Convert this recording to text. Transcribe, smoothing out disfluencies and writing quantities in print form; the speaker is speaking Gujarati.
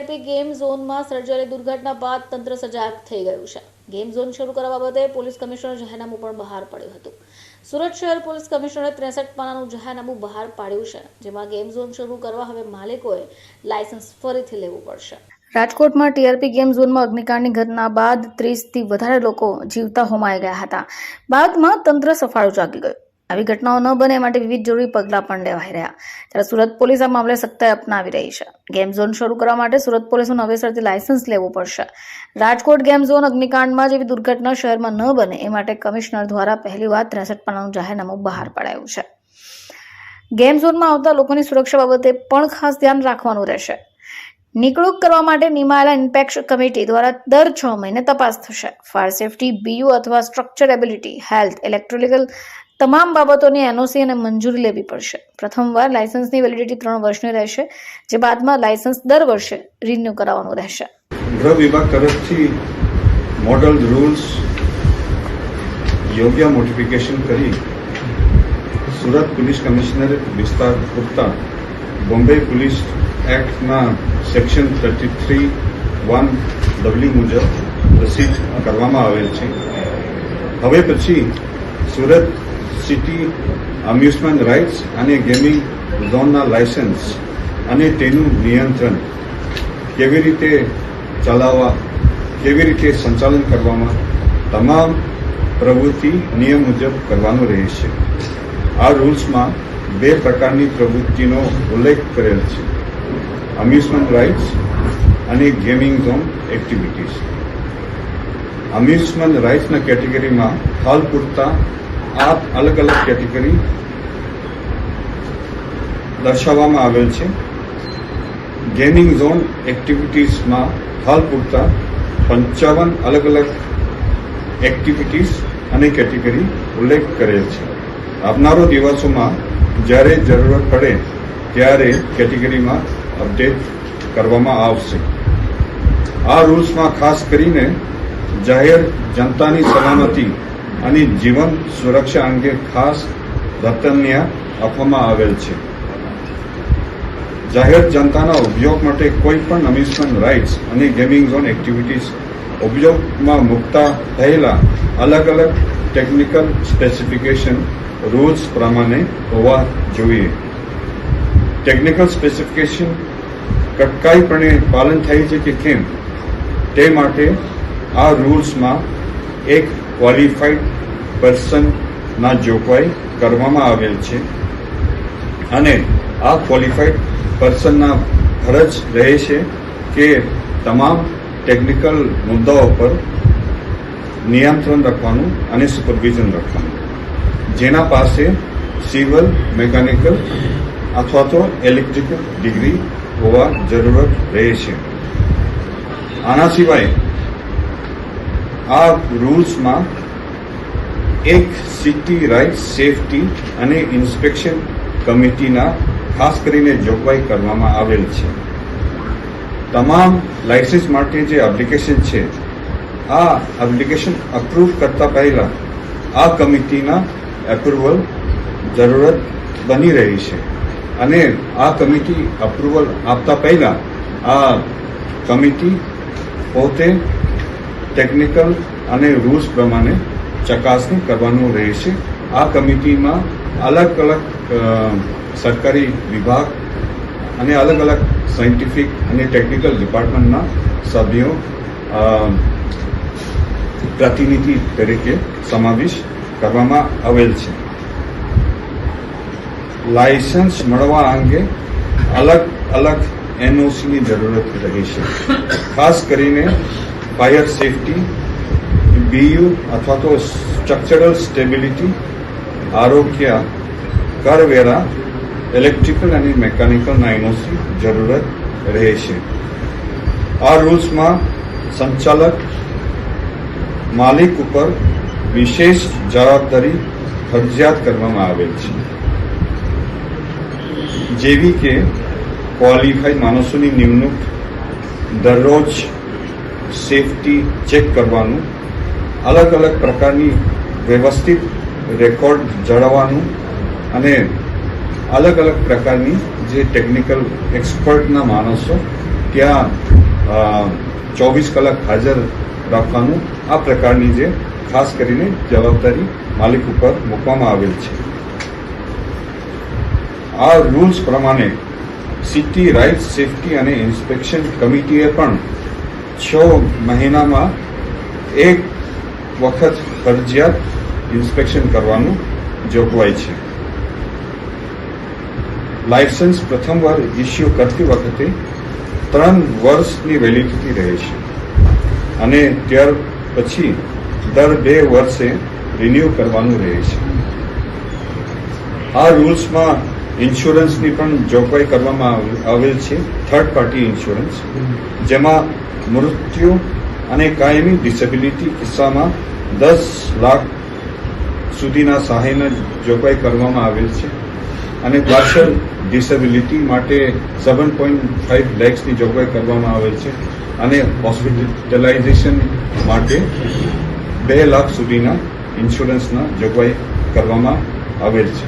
ટીઆરપી ગેમ ઝોનમાં સર્જાયેલી દુર્ઘટના બાદ તંત્ર સજાગ થઈ ગયું છે. ગેમ ઝોન શરૂ કરવા બાબતે પોલીસ કમિશનર જાહેરનામું પણ બહાર પાડ્યું હતું. સુરત શહેર પોલીસ કમિશનરે 63 પાનાનું જાહેરનામું બહાર પાડ્યું છે, જેમાં ગેમ ઝોન શરૂ કરવા હવે માલિકોએ લાયસન્સ ફરીથી લેવું પડશે. રાજકોટમાં ટીઆરપી ગેમ ઝોનમાં અગ્નિકાંડની ઘટના બાદ 30થી વધારે લોકો જીવતા હોમાઈ ગયા હતા. બાદમાં તંત્ર સફાળું જાગી ગયું. આવી ઘટનાઓ ન બને માટે વિવિધ જરૂરી પગલાં પણ લેવાઈ રહ્યા. ત્યારે સુરત પોલીસ આ મામલે સખ્તાઈ અપનાવી રહી છે. ગેમ ઝોન શરૂ કરવા માટે સુરત પોલીસનું નવેસરથી લાયસન્સ લેવું પડશે. રાજકોટ ગેમ ઝોન અગ્નિકાંડમાં જેવી દુર્ઘટના શહેરમાં ન બને એ માટે કમિશનર દ્વારા પહેલીવાર 63 પાનાનું જાહેરનામું બહાર પડાયું છે. ગેમ ઝોનમાં આવતા લોકોની સુરક્ષા બાબતે પણ ખાસ ધ્યાન રાખવાનું રહેશે. નિકળુક કરવા માટે નિમાયેલા ઇન્સ્પેક્શન કમિટી દ્વારા દર 6 મહિને તપાસ થશે. ફાયર સેફટી, બીયુ અથવા સ્ટ્રક્ચરેબિલિટી, હેલ્થ, ઇલેક્ટ્રિકલ તમામ બાબતોની એનઓસી અને મંજૂરી લેવી પડશે. પ્રથમવાર લાયસન્સની વેલિડિટી 3 વર્ષની રહેશે, જે બાદમાં લાયસન્સ દર વર્ષે રિન્યુ કરાવવાનું રહેશે. ગૃહ વિભાગ તરફથી મોડલ રૂલ્સ યોગ્ય મોડિફિકેશન કરી સુરત પોલીસ કમિશનરેટ વિસ્તાર પૂરતા બોમ્બે પોલીસ એક્ટના સેક્શન 33(1) મુજબ રસીદ કરવામાં આવેલ છે. હવે પછી સુરત સિટી અમ્યુઝમેન્ટ રાઇટ્સ અને ગેમિંગ ઝોનના લાયસન્સ અને તેનું નિયંત્રણ કેવી રીતે ચલાવવા, કેવી રીતે સંચાલન કરવામાં તમામ પ્રવૃત્તિ નિયમ મુજબ કરવાનું રહેશે. આ રૂલ્સમાં 2 પ્રકારની પ્રવૃત્તિનો ઉલ્લેખ કરેલ છે: અમ્યુઝમેન્ટ રાઇટ્સ અને ગેમિંગ ઝોન એક્ટિવિટીઝ. અમ્યુઝમેન્ટ રાઇટ્સના કેટેગરીમાં હાલ પૂરતા આ અલગ અલગ કેટેગરી દર્શાવવામાં આવેલ છે. ગેમિંગ ઝોન એક્ટિવિટીઝમાં હાલ પૂરતા 55 અલગ અલગ એક્ટિવિટીઝ અને કેટેગરી ઉલ્લેખ કરેલ છે. આવનારો દિવસોમાં જ્યારે જરૂરત પડે ત્યારે કેટેગરીમાં અપડેટ કરવામાં આવશે. આ રૂલ્સમાં ખાસ કરીને જાહેર જનતાની સલામતી અને જીવન સુરક્ષા અંગે ખાસ ધ્યાન આપવામાં આવેલ છે. જાહેર જનતાના ઉપયોગ માટે કોઈ પણ અમ્યુઝમેન્ટ રાઇટ્સ અને ગેમિંગ ઝોન એક્ટિવિટીઝ ઉપયોગમાં મૂકતા પહેલા અલગ અલગ ટેકનિકલ સ્પેસિફિકેશન રૂલ્સ પ્રમાણે હોવા જોઈએ. ટેકનિકલ સ્પેસિફિકેશન કડકાઈપણે પાલન થાય છે કે કેમ તે માટે આ રૂલ્સમાં એક ક્વોલિફાઈડ પર્સનના જોગવાઈ કરવામાં આવેલ છે અને આ ક્વોલિફાઈડ પર્સનના ફરજ રહે છે કે તમામ ટેકનિકલ મુદ્દાઓ પર નિયંત્રણ રાખવાનું અને સુપરવિઝન રાખવાનું. જેના પાસે સિવિલ, મેકેનિકલ અથવા તો ઇલેક્ટ્રિકલ ડિગ્રી હોવા જરૂરત રહે છે. આના સિવાય આ રૂલ્સમાં એક સિટી રાઇટ સેફટી અને ઇન્સ્પેક્શન કમિટીના ખાસ કરીને જોગવાઈ કરવામાં આવેલ છે. તમામ લાયસન્સ માટે જે એપ્લિકેશન છે, આ એપ્લિકેશન અપ્રૂવ કરતા પહેલા આ કમિટીના એપ્રુવલ જરૂરત બની રહી છે અને આ કમિટી અપ્રુવલ આપતા પહેલા આ કમિટી પોતે ટેકનિકલ અને રૂલ્સ પ્રમાણે ચકાસણી કરવાનું રહેશે. આ કમિટીમાં અલગ અલગ સરકારી વિભાગ અને અલગ અલગ સાયન્ટિફિક અને ટેકનિકલ ડિપાર્ટમેન્ટના સભ્યો પ્રતિનિધિ તરીકે સમાવેશ કરવામાં આવેલ છે. લાયસન્સ મળવા અંગે અલગ અલગ એનઓસીની જરૂરત રહે છે. ખાસ કરીને ફાયર સેફટી, બીયુ અથવા તો સ્ટ્રક્ચરલ સ્ટેબિલિટી, આરોગ્ય, કરવેરા, ઇલેક્ટ્રિકલ અને મેકેનિકલના એનઓસી જરૂરત રહે છે. આ રૂલ્સમાં સંચાલક માલિક ઉપર વિશેષ જવાબદારી ફરજિયાત કરવામાં આવેલ છે, જેવી કે ક્વોલિફાઈડ માણસોની નિમણૂક, દરરોજ સેફટી ચેક કરવાનું, અલગ અલગ પ્રકારની વ્યવસ્થિત રેકોર્ડ જાળવવાનું અને અલગ અલગ પ્રકારની જે ટેકનિકલ એક્સપર્ટના માણસો ત્યાં 24 કલાક હાજર રાખવાનું આ પ્રકારની જે ખાસ કરીને જવાબદારી માલિક ઉપર મૂકવામાં આવેલ છે. આ રૂલ્સ પ્રમાણે સિટી રાઇટ સેફટી અને ઇન્સ્પેક્શન કમિટીએ પણ 6 મહિનામાં એક વખત ફરજિયાત ઇન્સ્પેક્શન કરવાનું જોગવાઈ છે. લાયસન્સ પ્રથમ વાર ઇસ્યુ કરતી વખતે 3 વર્ષની વેલિડિટી રહે છે અને ત્યાર પછી દર 2 વર્ષે રિન્યુ કરવાનું રહે છે. આ રૂલ્સમાં ઇન્સ્યોરન્સની પણ જોગવાઈ કરવામાં આવેલ છે, થર્ડ પાર્ટી ઇન્સ્યોરન્સ, જેમાં મૃત્યુ અને કાયમી ડિસેબિલિટી કિસ્સામાં 10 લાખ સુધીના સહાયની જોગવાઈ કરવામાં આવેલ છે અને પાર્શિયલ ડિસેબિલિટી માટે 7.5 લેખની જોગવાઈ કરવામાં આવેલ છે અને હોસ્પિટલાઇઝેશન માટે 2 લાખ સુધીના ઇન્સ્યોરન્સના જોગવાઈ કરવામાં આવેલ છે.